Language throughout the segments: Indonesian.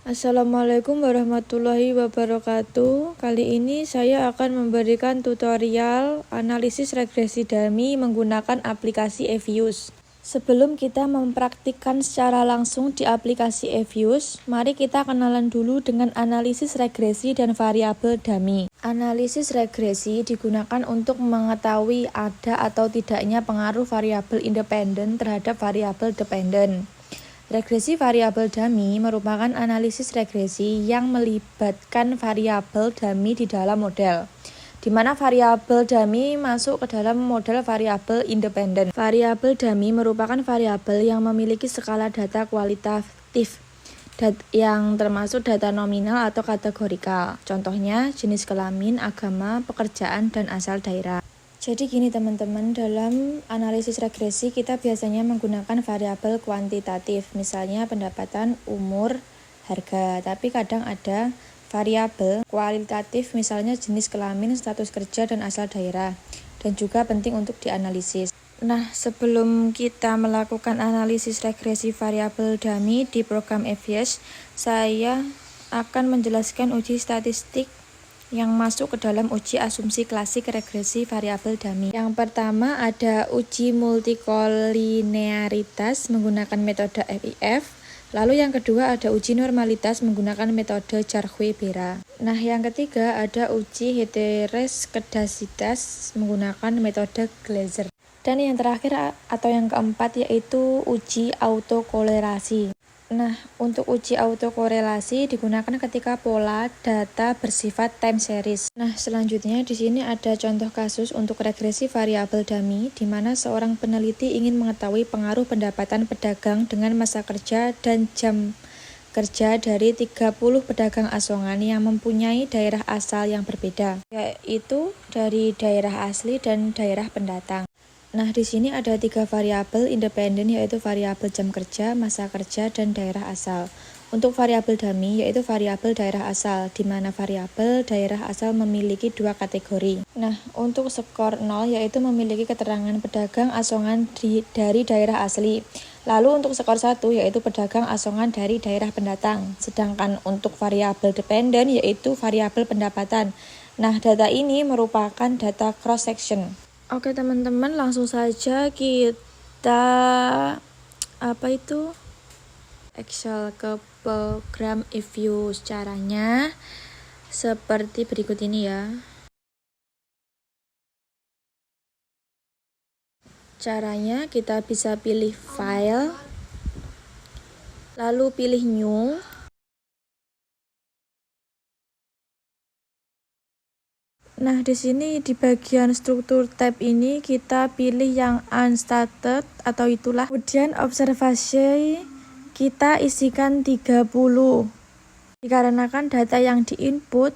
Assalamualaikum warahmatullahi wabarakatuh. Kali ini saya akan memberikan tutorial analisis regresi dummy menggunakan aplikasi Evius. Sebelum kita mempraktikkan secara langsung di aplikasi Evius, mari kita kenalan dulu dengan analisis regresi dan variabel dummy. Analisis regresi digunakan untuk mengetahui ada atau tidaknya pengaruh variabel independen terhadap variabel dependen. Regresi variabel dummy merupakan analisis regresi yang melibatkan variabel dummy di dalam model, di mana variabel dummy masuk ke dalam model variabel independen. Variabel dummy merupakan variabel yang memiliki skala data kualitatif yang termasuk data nominal atau kategorikal. Contohnya jenis kelamin, agama, pekerjaan, dan asal daerah. Jadi gini teman-teman, dalam analisis regresi kita biasanya menggunakan variabel kuantitatif, misalnya pendapatan, umur, harga. Tapi kadang ada variabel kualitatif, misalnya jenis kelamin, status kerja, dan asal daerah. Dan juga penting untuk dianalisis. Nah, sebelum kita melakukan analisis regresi variabel dummy di program Evius, saya akan menjelaskan uji statistik yang masuk ke dalam uji asumsi klasik regresi variabel dummy. Yang pertama ada uji multikolinearitas menggunakan metode FIF. Lalu yang kedua ada uji normalitas menggunakan metode Jarque-Bera. Nah, yang ketiga ada uji heteroskedasitas menggunakan metode Glaser. Dan yang terakhir atau yang keempat yaitu uji autokorelasi. Nah, untuk uji autokorelasi digunakan ketika pola data bersifat time series. Nah, selanjutnya di sini ada contoh kasus untuk regresi variabel dummy di mana seorang peneliti ingin mengetahui pengaruh pendapatan pedagang dengan masa kerja dan jam kerja dari 30 pedagang asongan yang mempunyai daerah asal yang berbeda, yaitu dari daerah asli dan daerah pendatang. Nah, di sini ada 3 variabel independen yaitu variabel jam kerja, masa kerja, dan daerah asal. Untuk variabel dummy yaitu variabel daerah asal, di mana variabel daerah asal memiliki 2 kategori. Nah, untuk skor 0 yaitu memiliki keterangan pedagang asongan dari daerah asli. Lalu untuk skor 1 yaitu pedagang asongan dari daerah pendatang. Sedangkan untuk variabel dependen yaitu variabel pendapatan. Nah, data ini merupakan data cross section. Oke teman-teman, langsung saja kita Excel ke program Evius. Caranya seperti berikut ini ya. Caranya kita bisa pilih file, lalu pilih new. Nah, di sini di bagian struktur tab ini kita pilih yang unstarted atau itulah. Kemudian observasi kita isikan 30. Dikarenakan data yang diinput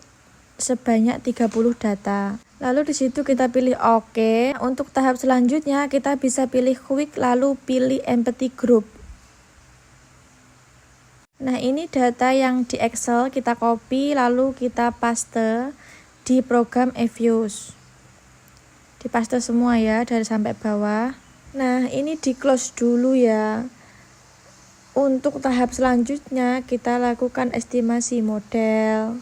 sebanyak 30 data. Lalu di situ kita pilih OK. Untuk tahap selanjutnya kita bisa pilih quick lalu pilih empty group. Nah, ini data yang di Excel kita copy lalu kita paste di program Evius. Dipaste semua ya dari sampai bawah. Nah, ini di close dulu ya. Untuk tahap selanjutnya kita lakukan estimasi model.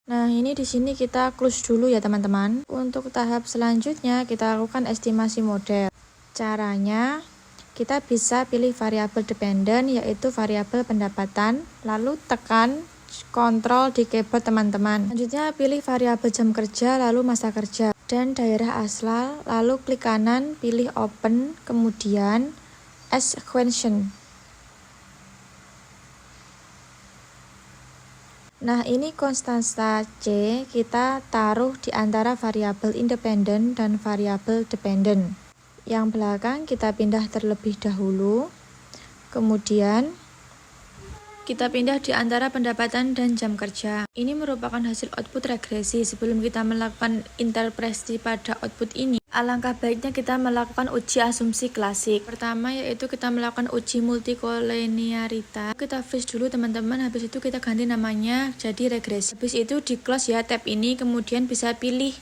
Nah, ini di sini kita close dulu ya teman-teman. Untuk tahap selanjutnya kita lakukan estimasi model. Caranya kita bisa pilih variabel dependen yaitu variabel pendapatan, lalu tekan kontrol di keyboard teman-teman. Selanjutnya pilih variabel jam kerja, lalu masa kerja dan daerah asal, lalu klik kanan pilih open, kemudian as question. Nah, ini konstanta C kita taruh di antara variabel independen dan variabel dependen. Yang belakang kita pindah terlebih dahulu. Kemudian kita pindah di antara pendapatan dan jam kerja. Ini merupakan hasil output regresi. Sebelum kita melakukan interpretasi pada output ini, alangkah baiknya kita melakukan uji asumsi klasik. Pertama yaitu kita melakukan uji multikolinearitas. Kita freeze dulu teman-teman, habis itu kita ganti namanya jadi regresi. Habis itu di close ya tab ini, kemudian bisa pilih,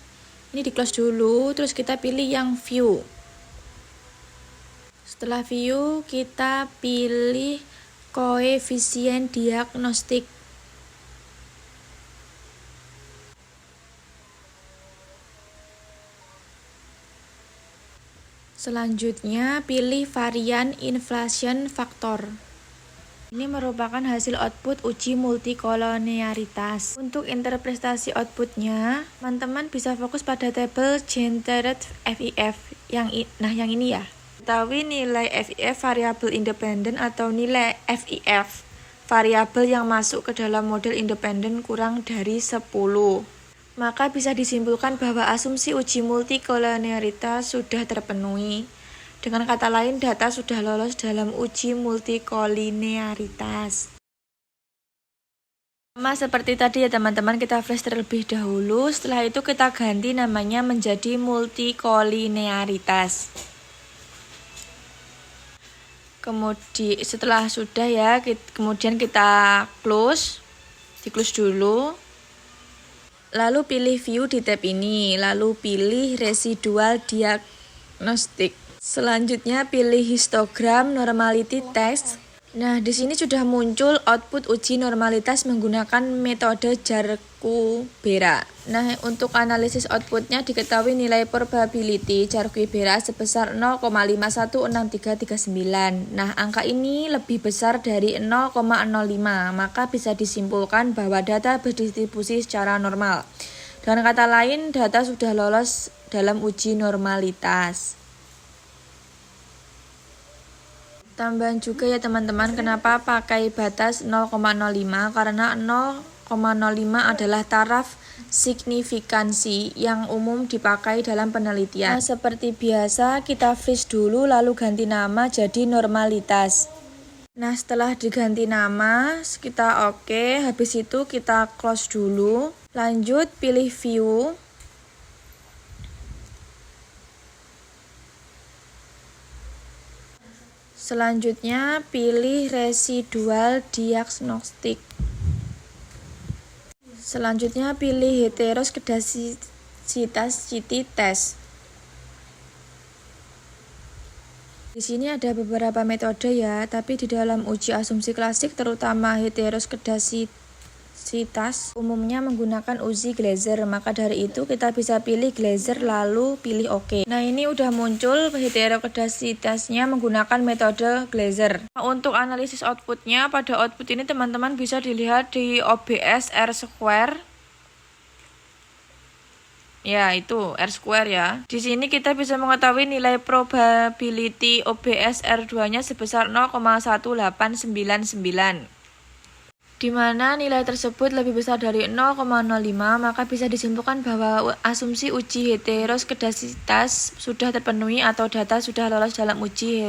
ini di close dulu, terus kita pilih yang view. Setelah view, kita pilih koefisien diagnostik. Selanjutnya, pilih varian inflation factor. Ini merupakan hasil output uji multikolonialitas. Untuk interpretasi outputnya, teman-teman bisa fokus pada tabel generated FIF. Yang ini ya. Ketahui nilai FIF variabel independen atau nilai FIF variabel yang masuk ke dalam model independen kurang dari 10. Maka bisa disimpulkan bahwa asumsi uji multikolonialitas sudah terpenuhi. Dengan kata lain, data sudah lolos dalam uji multikoliniaritas. Sama seperti tadi ya teman-teman, kita flash terlebih dahulu. Setelah itu kita ganti namanya menjadi multikoliniaritas. Kemudian setelah sudah ya, kemudian kita di close dulu. Lalu pilih view di tab ini, lalu pilih residual diagnostik. Selanjutnya pilih histogram normality test. Nah, di sini sudah muncul output uji normalitas menggunakan metode Jarque-Bera. Nah, untuk analisis outputnya diketahui nilai probability Jarque-Bera sebesar 0,516339. Nah, angka ini lebih besar dari 0,05, maka bisa disimpulkan bahwa data berdistribusi secara normal. Dengan kata lain, data sudah lolos dalam uji normalitas. Tambahan juga ya teman-teman, kenapa pakai batas 0,05? Karena 0,05 adalah taraf signifikansi yang umum dipakai dalam penelitian. Nah, seperti biasa kita freeze dulu lalu ganti nama jadi normalitas. Nah, setelah diganti nama, kita oke. Habis itu kita close dulu. Lanjut pilih view. Selanjutnya pilih residual diagnostik. Selanjutnya pilih heteroskedasity test. Di sini ada beberapa metode ya, tapi di dalam uji asumsi klasik terutama heteroskedasitas umumnya menggunakan uji Glaser. Maka dari itu kita bisa pilih Glaser lalu pilih OK. Nah, ini udah muncul heteroskedasitasnya menggunakan metode Glaser. Nah, untuk analisis outputnya, pada output ini teman-teman bisa dilihat di OBS R-square. Ya, itu R-square ya. Di sini kita bisa mengetahui nilai probability OBS R2-nya sebesar 0,1899. Di mana nilai tersebut lebih besar dari 0,05, maka bisa disimpulkan bahwa asumsi uji heteroskedasitas sudah terpenuhi atau data sudah lolos dalam uji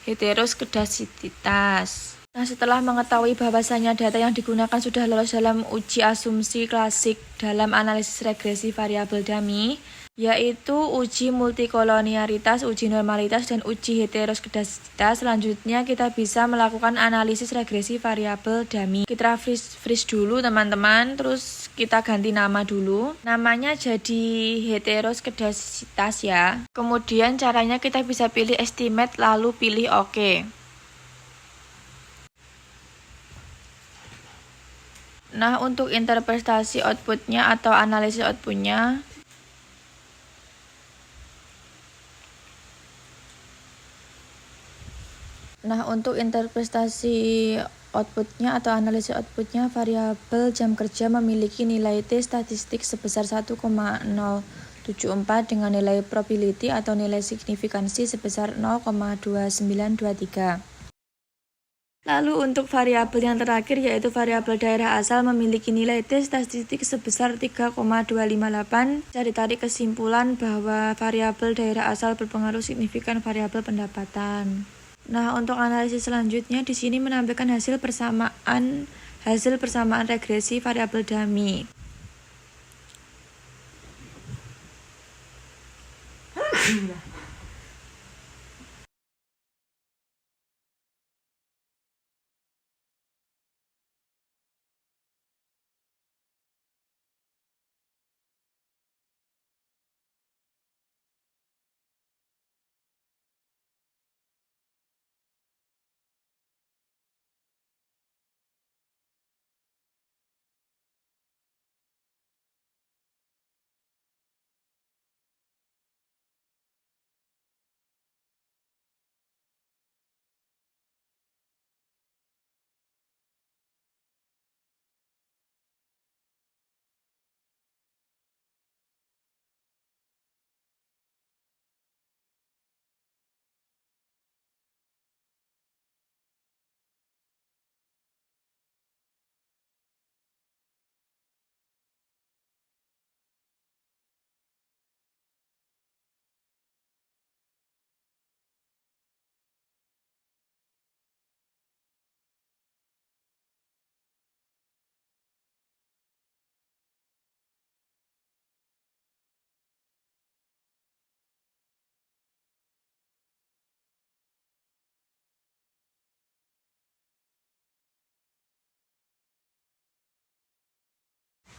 heteroskedasitas. Nah, setelah mengetahui bahwasanya data yang digunakan sudah lolos dalam uji asumsi klasik dalam analisis regresi variabel dummy, yaitu uji multikolonialitas, uji normalitas, dan uji heteroskedasitas. Selanjutnya kita bisa melakukan analisis regresi variabel dummy. Kita freeze dulu teman-teman, terus kita ganti nama dulu. Namanya jadi heteroskedasitas ya. Kemudian caranya kita bisa pilih estimate lalu pilih OK. Nah, untuk interpretasi outputnya atau analisis outputnya, atau analisis outputnya, variabel jam kerja memiliki nilai T statistik sebesar 1,074 dengan nilai probability atau nilai signifikansi sebesar 0,2923. Lalu untuk variabel yang terakhir yaitu variabel daerah asal memiliki nilai T statistik sebesar 3,258. Bisa ditarik kesimpulan bahwa variabel daerah asal berpengaruh signifikan variabel pendapatan. Nah, untuk analisis selanjutnya di sini menampilkan hasil persamaan regresi variabel dummy.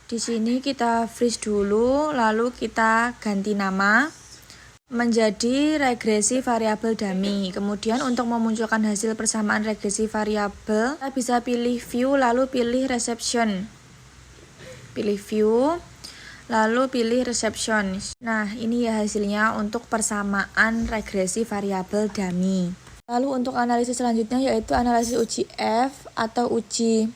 Di sini kita freeze dulu, lalu kita ganti nama menjadi regresi variabel dummy. Kemudian untuk memunculkan hasil persamaan regresi variabel, kita bisa pilih view lalu pilih reception. Pilih view lalu pilih reception. Nah, ini ya hasilnya untuk persamaan regresi variabel dummy. Lalu untuk analisis selanjutnya yaitu analisis uji F atau uji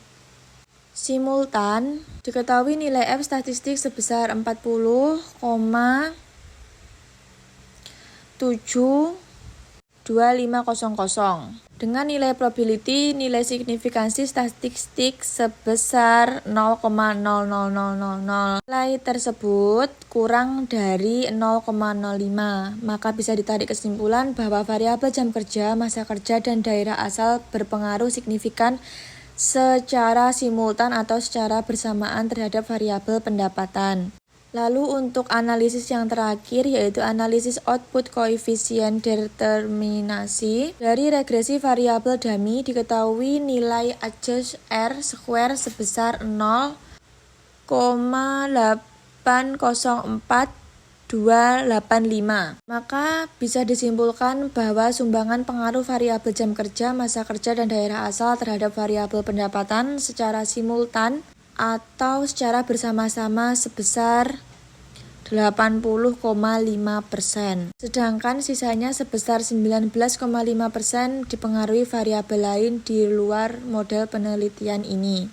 simultan. Diketahui nilai F statistik sebesar 40,72500 dengan nilai probability nilai signifikansi statistik sebesar 0,00000. Nilai tersebut kurang dari 0,05, maka bisa ditarik kesimpulan bahwa variabel jam kerja, masa kerja, dan daerah asal berpengaruh signifikan secara simultan atau secara bersamaan terhadap variabel pendapatan. Lalu untuk analisis yang terakhir yaitu analisis output koefisien determinasi. Dari regresi variabel dummy diketahui nilai adjust R square sebesar 0,804285. Maka bisa disimpulkan bahwa sumbangan pengaruh variabel jam kerja, masa kerja, dan daerah asal terhadap variabel pendapatan secara simultan atau secara bersama-sama sebesar 80,5%. Sedangkan sisanya sebesar 19,5% dipengaruhi variabel lain di luar model penelitian ini.